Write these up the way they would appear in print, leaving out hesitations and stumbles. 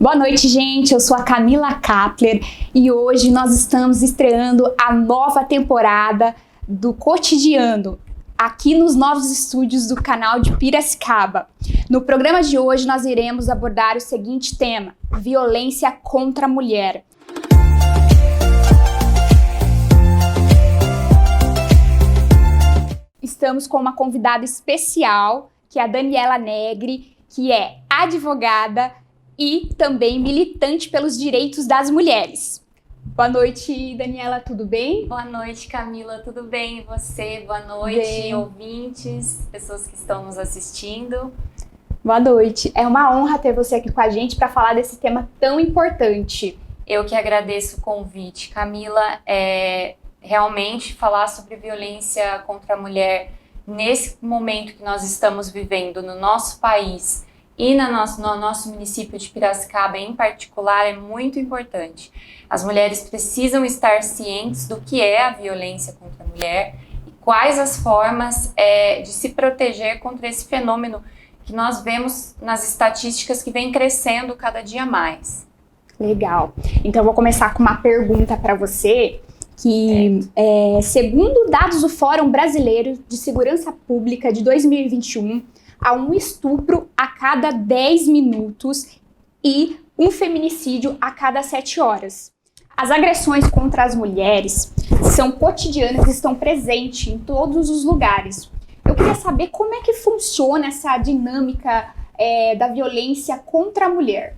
Boa noite, gente. Eu sou a Camila Kapler e hoje nós estamos estreando a nova temporada do Cotidiano, aqui nos novos estúdios do canal de Piracicaba. No programa de hoje nós iremos abordar o seguinte tema: violência contra a mulher. Estamos com uma convidada especial, que é a Daniela Negri, que é advogada e também militante pelos direitos das mulheres. Boa noite, Daniela, tudo bem? Boa noite, Camila, tudo bem? E você? Boa noite, ouvintes, pessoas que estão nos assistindo. Boa noite. É uma honra ter você aqui com a gente para falar desse tema tão importante. Eu que agradeço o convite, Camila. Realmente falar sobre violência contra a mulher nesse momento que nós estamos vivendo no nosso país e no nosso município de Piracicaba em particular é muito importante. As mulheres precisam estar cientes do que é a violência contra a mulher e quais as formas de se proteger contra esse fenômeno que nós vemos nas estatísticas que vem crescendo cada dia mais. Legal. Então eu vou começar com uma pergunta para você, que segundo dados do Fórum Brasileiro de Segurança Pública de 2021, há um estupro a cada 10 minutos e um feminicídio a cada 7 horas. As agressões contra as mulheres são cotidianas e estão presentes em todos os lugares. Eu queria saber como é que funciona essa dinâmica da violência contra a mulher.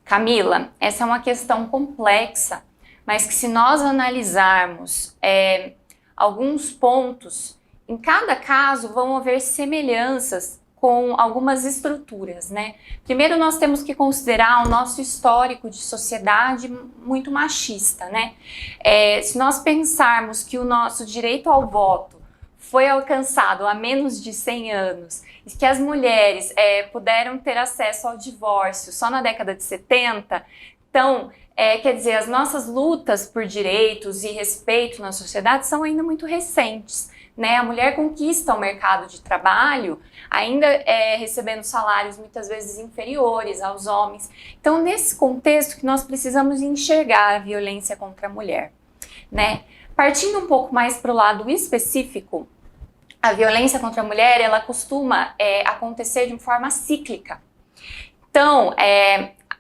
Camila, essa é uma questão complexa, mas que se nós analisarmos alguns pontos, em cada caso vão haver semelhanças com algumas estruturas, né? Primeiro nós temos que considerar o nosso histórico de sociedade muito machista, né? Se nós pensarmos que o nosso direito ao voto foi alcançado há menos de 100 anos e que as mulheres puderam ter acesso ao divórcio só na década de 70, então, quer dizer, as nossas lutas por direitos e respeito na sociedade são ainda muito recentes, né? A mulher conquista o mercado de trabalho ainda recebendo salários muitas vezes inferiores aos homens. Então, nesse contexto que nós precisamos enxergar a violência contra a mulher, né? Partindo um pouco mais para o lado específico, a violência contra a mulher, ela costuma acontecer de forma cíclica. Então,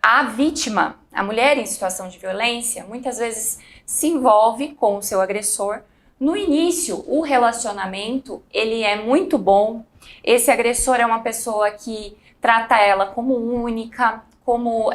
a vítima, a mulher em situação de violência, muitas vezes se envolve com o seu agressor. No início, o relacionamento, ele é muito bom. Esse agressor é uma pessoa que trata ela como única, como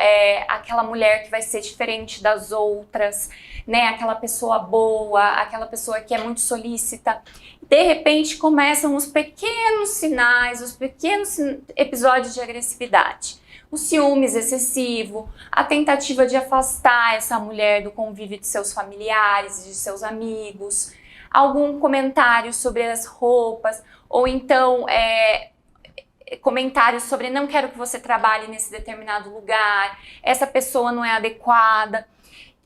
aquela mulher que vai ser diferente das outras, né? Aquela pessoa boa, aquela pessoa que é muito solícita. De repente, começam os pequenos sinais, os pequenos episódios de agressividade. O ciúmes excessivo, a tentativa de afastar essa mulher do convívio de seus familiares, de seus amigos, algum comentário sobre as roupas, ou então comentários sobre não quero que você trabalhe nesse determinado lugar, essa pessoa não é adequada.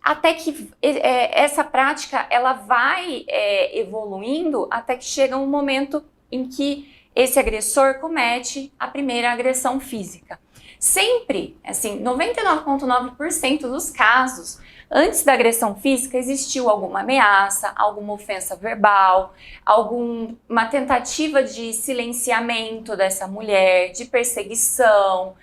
Até que essa prática ela vai evoluindo até que chega um momento em que esse agressor comete a primeira agressão física. Sempre, assim, 99,9% dos casos, antes da agressão física existiu alguma ameaça, alguma ofensa verbal, alguma tentativa de silenciamento dessa mulher, de perseguição,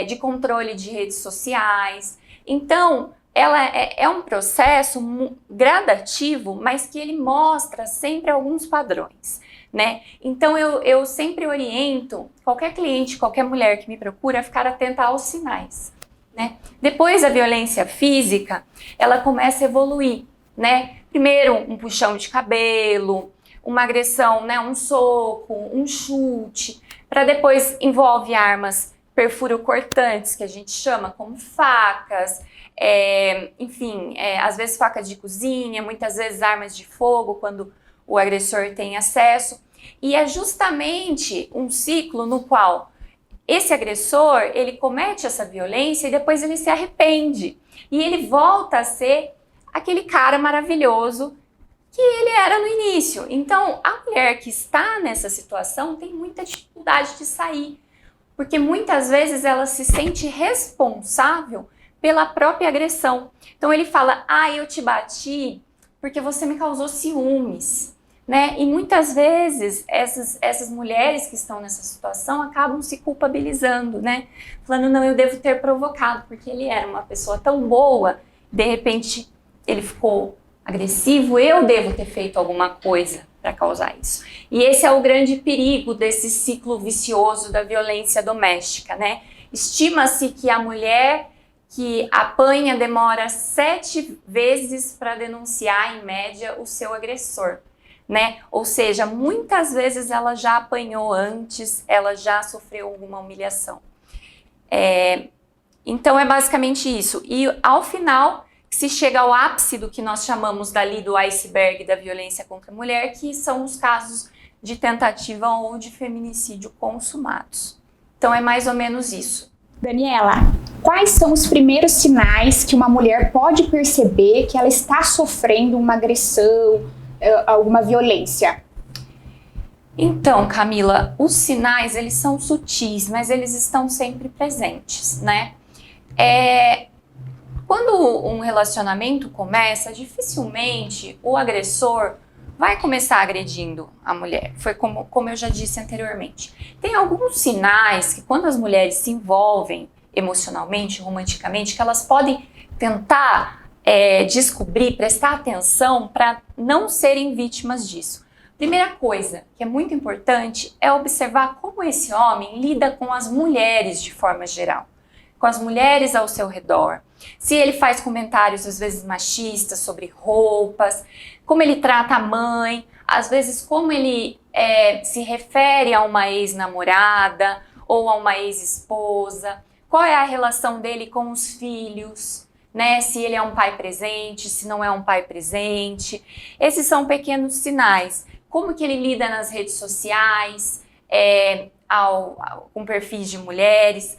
de controle de redes sociais. Então, ela é um processo gradativo, mas que ele mostra sempre alguns padrões, né? Então eu sempre oriento qualquer cliente, qualquer mulher que me procura a ficar atenta aos sinais, né? Depois da violência física, ela começa a evoluir, né? Primeiro um puxão de cabelo, uma agressão, né? Um soco, um chute, para depois envolve armas perfuro-cortantes, que a gente chama como facas, enfim, às vezes facas de cozinha, muitas vezes armas de fogo, quando o agressor tem acesso. E é justamente um ciclo no qual esse agressor, ele comete essa violência e depois ele se arrepende. E ele volta a ser aquele cara maravilhoso que ele era no início. Então, a mulher que está nessa situação tem muita dificuldade de sair. porque muitas vezes ela se sente responsável pela própria agressão. Então ele fala, eu te bati porque você me causou ciúmes, né? E muitas vezes essas mulheres que estão nessa situação acabam se culpabilizando, né? Falando, não, eu devo ter provocado, porque ele era uma pessoa tão boa, de repente ele ficou agressivo, eu devo ter feito alguma coisa para causar isso. E esse é o grande perigo desse ciclo vicioso da violência doméstica, né? Estima-se que a mulher que apanha demora 7 vezes para denunciar, em média, o seu agressor, né? Ou seja, muitas vezes ela já apanhou antes, ela já sofreu alguma humilhação. Então é basicamente isso. E ao final se chega ao ápice do que nós chamamos dali do iceberg da violência contra a mulher, que são os casos de tentativa ou de feminicídio consumados. Então é mais ou menos isso. Daniela, quais são os primeiros sinais que uma mulher pode perceber que ela está sofrendo uma agressão, alguma violência? Então, Camila, os sinais, eles são sutis, mas eles estão sempre presentes, né? Quando um relacionamento começa, dificilmente o agressor vai começar agredindo a mulher. Foi como eu já disse anteriormente. Tem alguns sinais que quando as mulheres se envolvem emocionalmente, romanticamente, que elas podem tentar descobrir, prestar atenção para não serem vítimas disso. Primeira coisa que é muito importante é observar como esse homem lida com as mulheres de forma geral, com as mulheres ao seu redor. Se ele faz comentários às vezes machistas sobre roupas, como ele trata a mãe, às vezes como ele se refere a uma ex-namorada ou a uma ex-esposa, qual é a relação dele com os filhos, né? Se ele é um pai presente, se não é um pai presente. Esses são pequenos sinais. Como que ele lida nas redes sociais, com perfis de mulheres.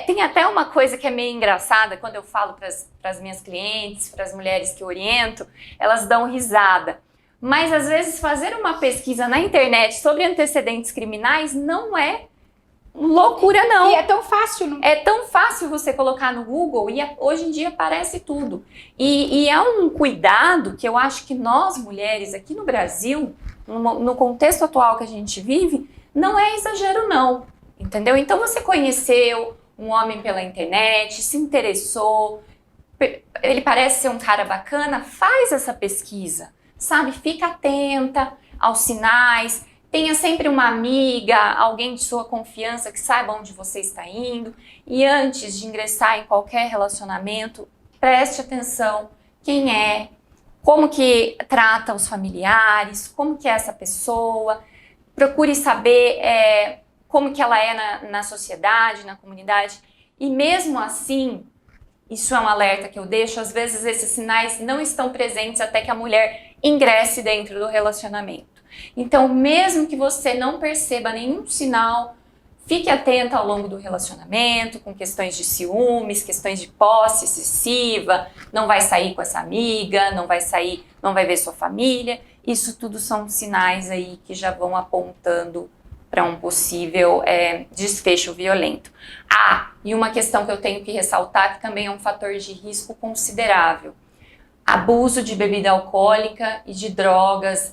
Tem até uma coisa que é meio engraçada, quando eu falo para as minhas clientes, para as mulheres que eu oriento, elas dão risada. Mas às vezes fazer uma pesquisa na internet sobre antecedentes criminais não é loucura, não. E é tão fácil, não? É tão fácil você colocar no Google e hoje em dia aparece tudo. E é um cuidado que eu acho que nós mulheres aqui no Brasil, no contexto atual que a gente vive, não é exagero não, entendeu? Então você conheceu um homem pela internet, se interessou, ele parece ser um cara bacana, faz essa pesquisa, sabe? Fica atenta aos sinais, tenha sempre uma amiga, alguém de sua confiança que saiba onde você está indo e antes de ingressar em qualquer relacionamento, preste atenção quem é, como que trata os familiares, como que é essa pessoa, procure saber como que ela é na sociedade, na comunidade. E mesmo assim, isso é um alerta que eu deixo, às vezes esses sinais não estão presentes até que a mulher ingresse dentro do relacionamento. Então, mesmo que você não perceba nenhum sinal, fique atenta ao longo do relacionamento, com questões de ciúmes, questões de posse excessiva, não vai sair com essa amiga, não vai ver sua família. Isso tudo são sinais aí que já vão apontando para um possível desfecho violento. E uma questão que eu tenho que ressaltar, que também é um fator de risco considerável. Abuso de bebida alcoólica e de drogas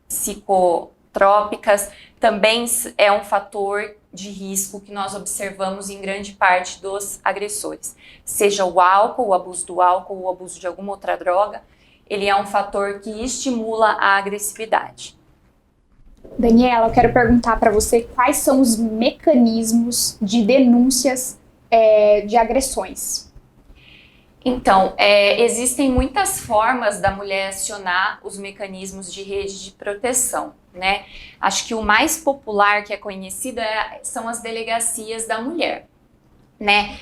psicotrópicas também é um fator de risco que nós observamos em grande parte dos agressores. Seja o álcool, o abuso do álcool ou o abuso de alguma outra droga, ele é um fator que estimula a agressividade. Daniela, eu quero perguntar para você quais são os mecanismos de denúncias de agressões. Então, existem muitas formas da mulher acionar os mecanismos de rede de proteção, né? Acho que o mais popular que é conhecido são as delegacias da mulher, né?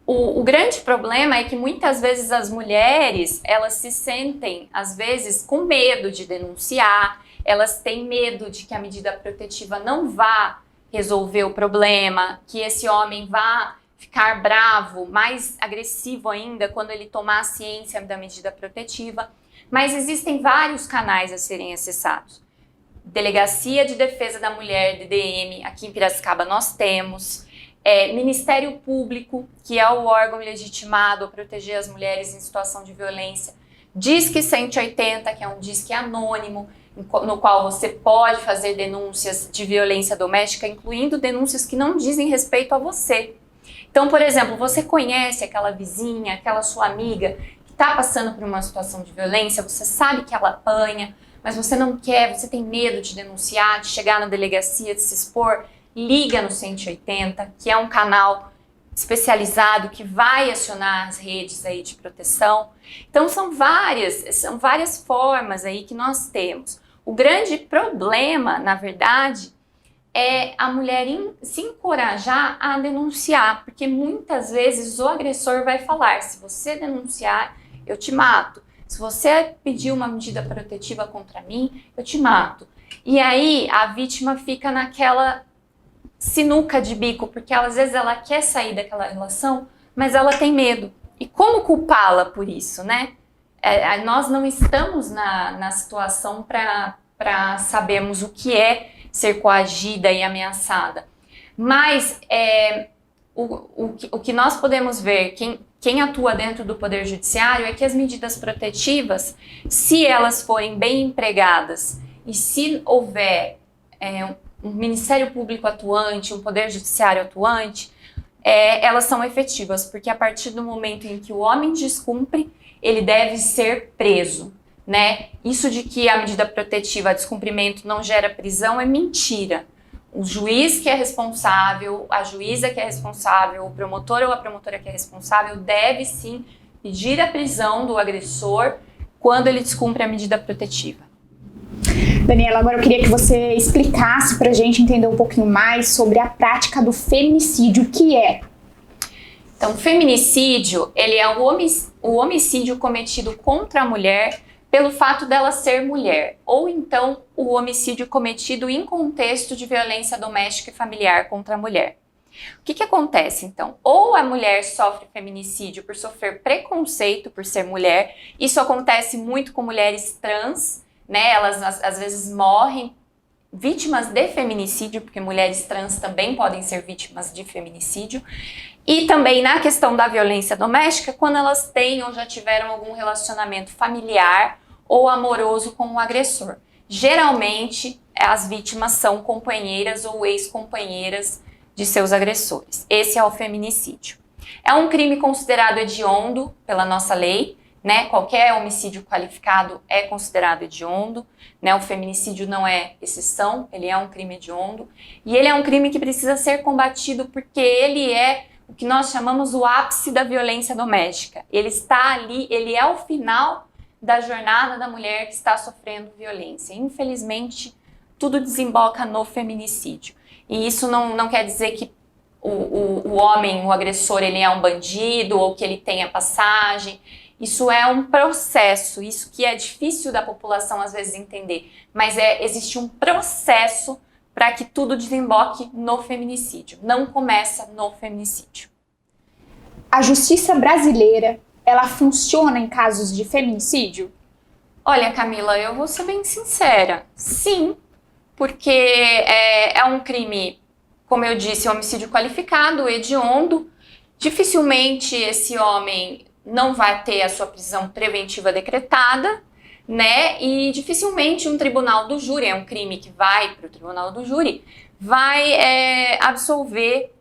O grande problema é que muitas vezes as mulheres, elas se sentem, às vezes, com medo de denunciar, elas têm medo de que a medida protetiva não vá resolver o problema, que esse homem vá ficar bravo, mais agressivo ainda quando ele tomar ciência da medida protetiva. Mas existem vários canais a serem acessados. Delegacia de Defesa da Mulher, DDM, aqui em Piracicaba nós temos. Ministério Público, que é o órgão legitimado a proteger as mulheres em situação de violência. Disque 180, que é um disque anônimo, no qual você pode fazer denúncias de violência doméstica, incluindo denúncias que não dizem respeito a você. Então, por exemplo, você conhece aquela vizinha, aquela sua amiga que está passando por uma situação de violência, você sabe que ela apanha, mas você não quer, você tem medo de denunciar, de chegar na delegacia, de se expor, liga no 180, que é um canal especializado que vai acionar as redes aí de proteção. Então são várias formas aí que nós temos. O grande problema, na verdade, é a mulher se encorajar a denunciar, porque muitas vezes o agressor vai falar: se você denunciar, eu te mato. Se você pedir uma medida protetiva contra mim, eu te mato. E aí a vítima fica naquela sinuca de bico, porque às vezes ela quer sair daquela relação, mas ela tem medo. E como culpá-la por isso, né? Nós não estamos na situação para sabermos o que é ser coagida e ameaçada. Mas o que nós podemos ver, quem atua dentro do Poder Judiciário, é que as medidas protetivas, se elas forem bem empregadas e se houver um Ministério Público atuante, um Poder Judiciário atuante, elas são efetivas, porque a partir do momento em que o homem descumpre, ele deve ser preso, né? Isso de que a medida protetiva, descumprimento, não gera prisão é mentira. O juiz que é responsável, a juíza que é responsável, o promotor ou a promotora que é responsável deve sim pedir a prisão do agressor quando ele descumpre a medida protetiva. Daniela, agora eu queria que você explicasse pra gente entender um pouquinho mais sobre a prática do feminicídio, o que é? Então, o feminicídio, ele é o homicídio cometido contra a mulher pelo fato dela ser mulher, ou então o homicídio cometido em contexto de violência doméstica e familiar contra a mulher. O que acontece, então? Ou a mulher sofre feminicídio por sofrer preconceito por ser mulher, isso acontece muito com mulheres trans, né? Elas às vezes morrem vítimas de feminicídio, porque mulheres trans também podem ser vítimas de feminicídio. E também na questão da violência doméstica, quando elas têm ou já tiveram algum relacionamento familiar ou amoroso com o agressor. Geralmente, as vítimas são companheiras ou ex-companheiras de seus agressores. Esse é o feminicídio. É um crime considerado hediondo pela nossa lei, né? Qualquer homicídio qualificado é considerado hediondo, né? O feminicídio não é exceção, ele é um crime hediondo. E ele é um crime que precisa ser combatido porque ele é o que nós chamamos o ápice da violência doméstica. Ele está ali, ele é o final da jornada da mulher que está sofrendo violência. Infelizmente, tudo desemboca no feminicídio. E isso não quer dizer que o homem, o agressor, ele é um bandido ou que ele tenha passagem. Isso é um processo, isso que é difícil da população às vezes entender. Mas existe um processo para que tudo desemboque no feminicídio. Não começa no feminicídio. A justiça brasileira, ela funciona em casos de feminicídio? Olha, Camila, eu vou ser bem sincera. Sim, porque é um crime, como eu disse, homicídio qualificado, hediondo. Dificilmente esse homem não vai ter a sua prisão preventiva decretada, né? E dificilmente um tribunal do júri, é um crime que vai para o tribunal do júri, vai absolver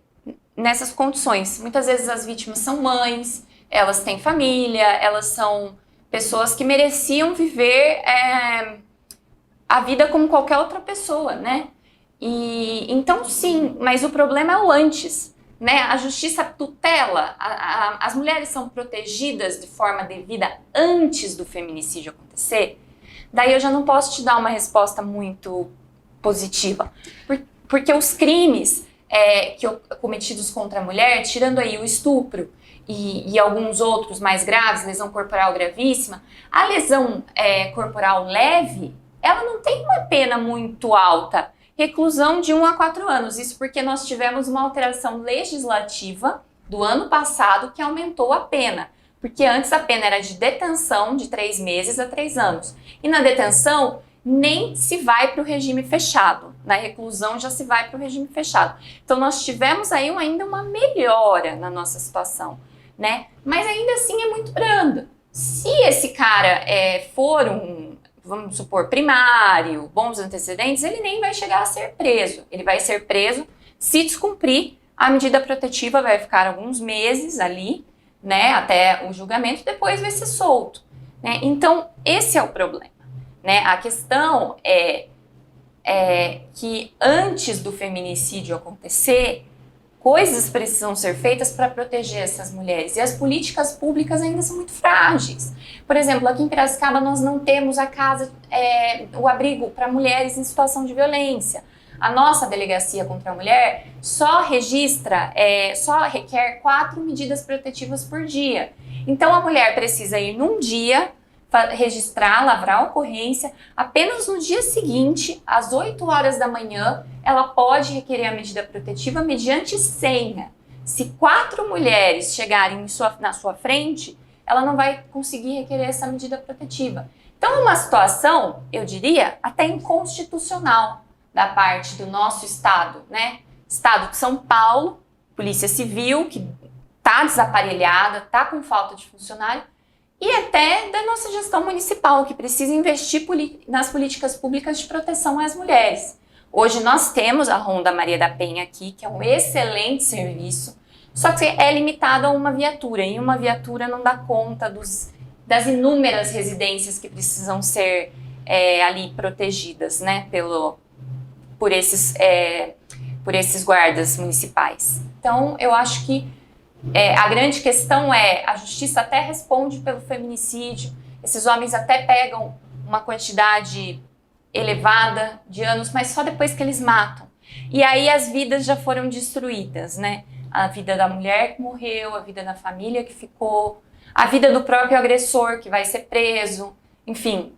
nessas condições. Muitas vezes as vítimas são mães, elas têm família, elas são pessoas que mereciam viver a vida como qualquer outra pessoa, né? E então sim, mas o problema é o antes, né? A justiça tutela, as mulheres são protegidas de forma devida antes do feminicídio acontecer. Daí eu já não posso te dar uma resposta muito positiva, porque os crimes cometidos contra a mulher, tirando aí o estupro e alguns outros mais graves, lesão corporal gravíssima, a lesão corporal leve, ela não tem uma pena muito alta, reclusão de 1 a 4 anos, isso porque nós tivemos uma alteração legislativa do ano passado que aumentou a pena, porque antes a pena era de detenção de 3 meses a 3 anos, e na detenção nem se vai para o regime fechado. Na reclusão já se vai para o regime fechado. Então nós tivemos aí ainda uma melhora na nossa situação, né? Mas ainda assim é muito branda. Se esse cara for vamos supor, primário, bons antecedentes, ele nem vai chegar a ser preso. Ele vai ser preso se descumprir a medida protetiva, vai ficar alguns meses ali, né, até o julgamento, depois vai ser solto, né? Então, esse é o problema, né? A questão é que antes do feminicídio acontecer, coisas precisam ser feitas para proteger essas mulheres. E as políticas públicas ainda são muito frágeis. Por exemplo, aqui em Piracicaba nós não temos a casa, o abrigo para mulheres em situação de violência. A nossa delegacia contra a mulher só requer 4 medidas protetivas por dia. Então a mulher precisa ir num dia, registrar, lavrar a ocorrência, apenas no dia seguinte, às 8 horas da manhã, ela pode requerer a medida protetiva mediante senha. Se 4 mulheres chegarem na sua frente, ela não vai conseguir requerer essa medida protetiva. Então é uma situação, eu diria, até inconstitucional da parte do nosso estado, né? Estado de São Paulo, Polícia Civil, que está desaparelhada, está com falta de funcionário, e até da nossa gestão municipal, que precisa investir nas políticas públicas de proteção às mulheres. Hoje nós temos a Ronda Maria da Penha aqui, que é um excelente serviço, só que é limitado a uma viatura, e uma viatura não dá conta das inúmeras residências que precisam ser ali protegidas, né, por esses guardas municipais. Então, eu acho que a grande questão a justiça até responde pelo feminicídio, esses homens até pegam uma quantidade elevada de anos, mas só depois que eles matam. E aí as vidas já foram destruídas, né? A vida da mulher que morreu, a vida da família que ficou, a vida do próprio agressor que vai ser preso, enfim.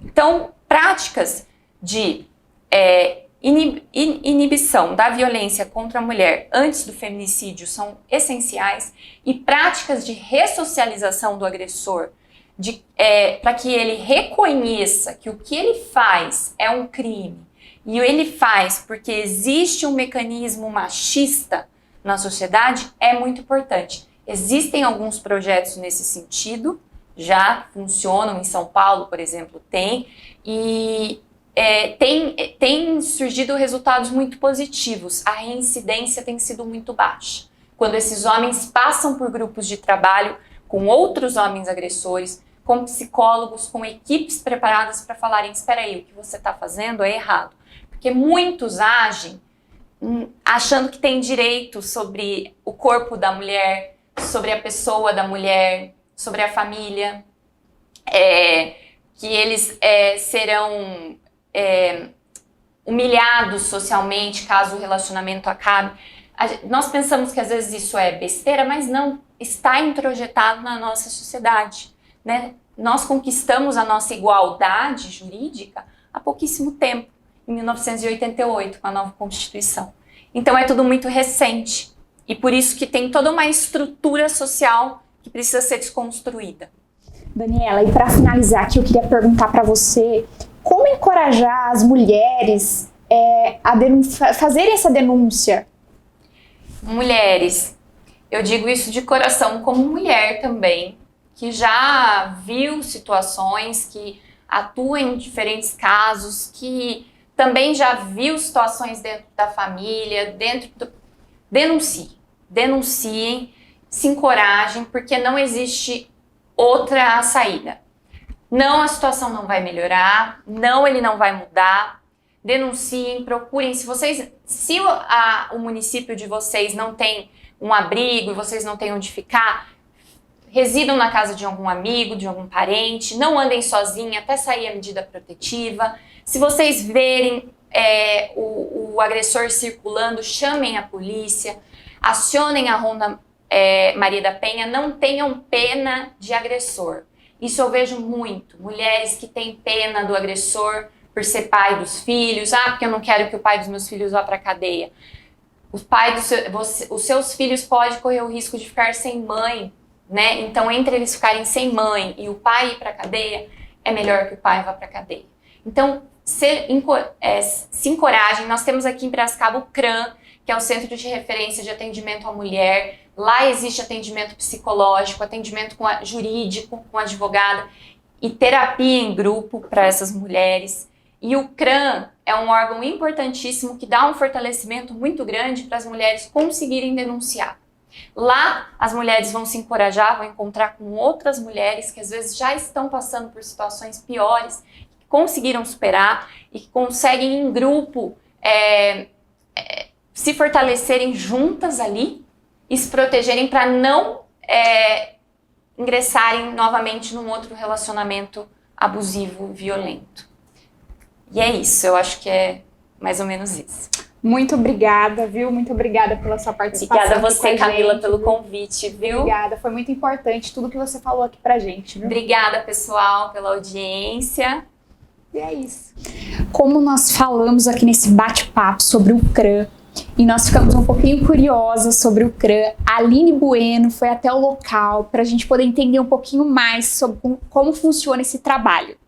Então, práticas de inibição da violência contra a mulher antes do feminicídio são essenciais, e práticas de ressocialização do agressor, para que ele reconheça que o que ele faz é um crime, e ele faz porque existe um mecanismo machista na sociedade, é muito importante. Existem alguns projetos nesse sentido, já funcionam em São Paulo, por exemplo, e tem surgido resultados muito positivos. A reincidência tem sido muito baixa. Quando esses homens passam por grupos de trabalho com outros homens agressores, com psicólogos, com equipes preparadas para falarem: espera aí, o que você está fazendo é errado. Porque muitos agem achando que tem direito sobre o corpo da mulher, sobre a pessoa da mulher, sobre a família, que eles serão humilhados socialmente caso o relacionamento acabe. Nós pensamos que às vezes isso é besteira, mas não, está introjetado na nossa sociedade, né? Nós conquistamos a nossa igualdade jurídica há pouquíssimo tempo, em 1988, com a nova Constituição. Então é tudo muito recente, e por isso que tem toda uma estrutura social que precisa ser desconstruída. Daniela, e para finalizar aqui, eu queria perguntar para você como encorajar as mulheres a fazer essa denúncia. Mulheres, eu digo isso de coração como mulher também, que já viu situações, que atua em diferentes casos, que também já viu situações dentro da família, denunciem, se encorajem, porque não existe outra saída. Não, a situação não vai melhorar, não, ele não vai mudar. Denunciem, procurem. Se o município de vocês não tem um abrigo e vocês não têm onde ficar, residam na casa de algum amigo, de algum parente, não andem sozinhos até sair a medida protetiva. Se vocês verem o agressor circulando, chamem a polícia, acionem a Ronda Maria da Penha, não tenham pena de agressor. Isso eu vejo muito, mulheres que têm pena do agressor por ser pai dos filhos, porque eu não quero que o pai dos meus filhos vá para a cadeia. Os seus filhos podem correr o risco de ficar sem mãe, né? Então, entre eles ficarem sem mãe e o pai ir para a cadeia, é melhor que o pai vá para a cadeia. Então, se encorajem. Nós temos aqui em Piracicaba o CRAM, que é o Centro de Referência de Atendimento à Mulher. Lá existe atendimento psicológico, atendimento jurídico, com advogada e terapia em grupo para essas mulheres. E o CRAM é um órgão importantíssimo que dá um fortalecimento muito grande para as mulheres conseguirem denunciar. Lá, as mulheres vão se encorajar, vão encontrar com outras mulheres que às vezes já estão passando por situações piores, que conseguiram superar e que conseguem em grupo se fortalecerem juntas ali e se protegerem para não ingressarem novamente num outro relacionamento abusivo, violento. E é isso, eu acho que é mais ou menos isso. Muito obrigada, viu? Muito obrigada pela sua participação. Obrigada a você, Camila, gente, pelo convite, viu? Obrigada, foi muito importante tudo que você falou aqui pra gente, viu? Obrigada, pessoal, pela audiência. E é isso. Como nós falamos aqui nesse bate-papo sobre o CRAM, e nós ficamos um pouquinho curiosas sobre o CRAM, a Aline Bueno foi até o local para a gente poder entender um pouquinho mais sobre como funciona esse trabalho.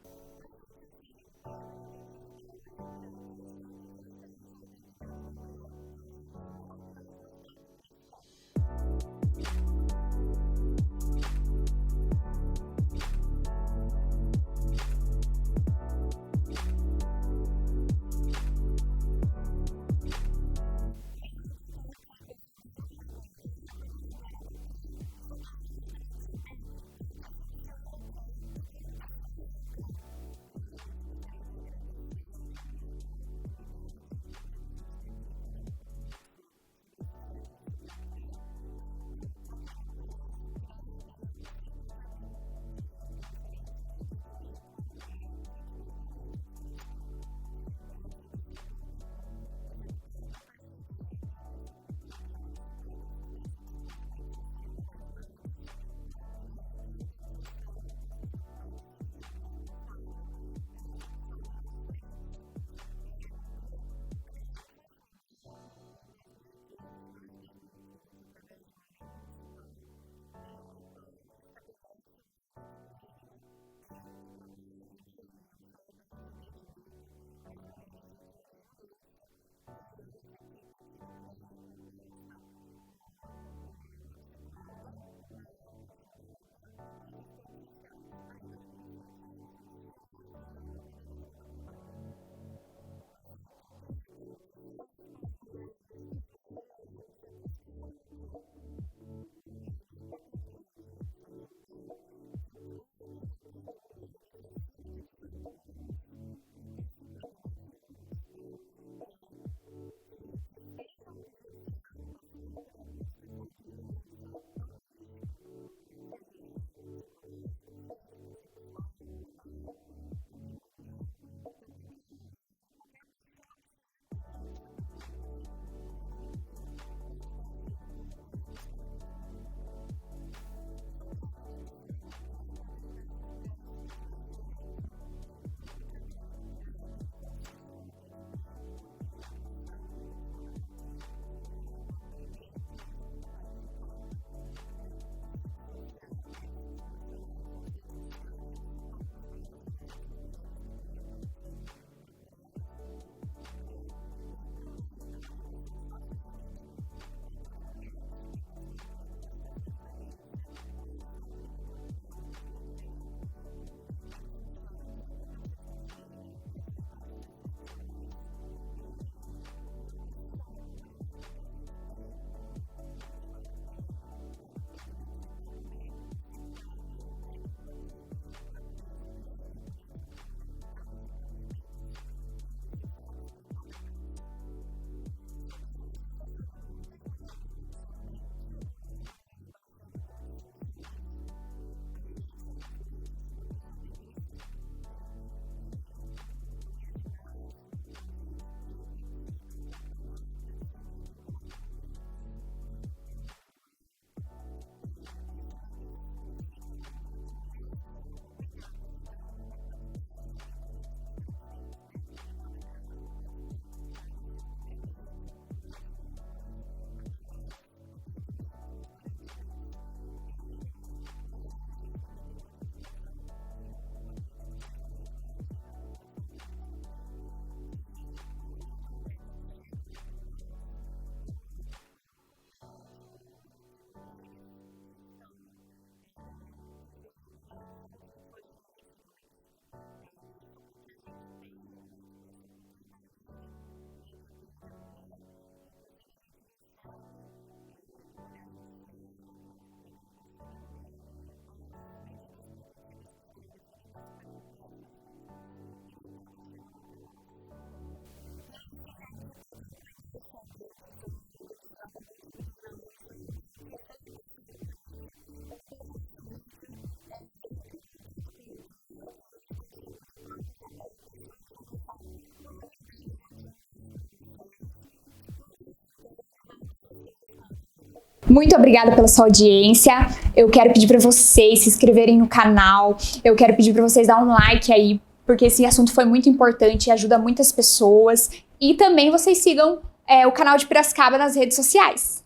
Muito obrigada pela sua audiência. Eu quero pedir para vocês se inscreverem no canal. Eu quero pedir para vocês dar um like aí, porque esse assunto foi muito importante e ajuda muitas pessoas. E também vocês sigam o canal de Piracicaba nas redes sociais.